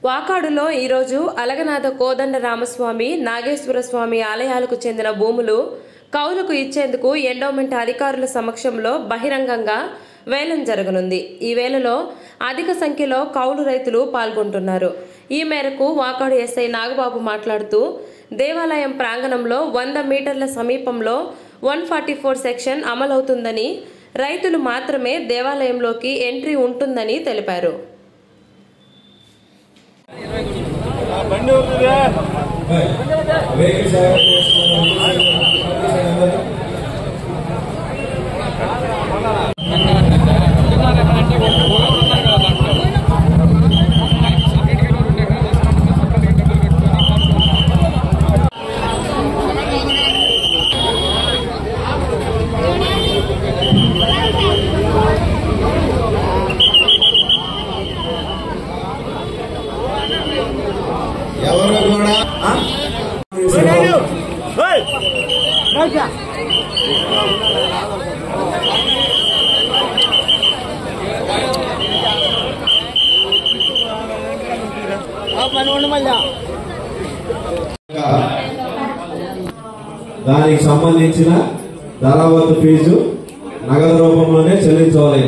వాకాడులో ఈరోజు అలగనాథ కోదండ రామస్వామి నాగేశ్వర స్వామి ఆలయాలకు చెందిన భూములు కౌలుకు ఇచ్చేందుకు ఎండోమెంట్ అధికారుల సమక్షంలో బహిరంగంగా వేలం జరగనుంది। ఈ వేలలో అధిక సంఖ్యలో కౌలు రైతులు పాల్గొంటున్నారు। ఈ మేరకు వాకాడు ఎస్ఐ నాగబాబు మాట్లాడుతూ దేవాలయం ప్రాంగణంలో 100 మీటర్ల సమీపంలో 144 సెక్షన్ అమలవుతుందని, రైతులు మాత్రమే దేవాలయంలోకి ఎంట్రీ ఉంటుందని తెలిపారు। దానికి సంబంధించిన ధరవత్తు ఫీజు నగదు రూపంలోనే చెల్లించవాలి।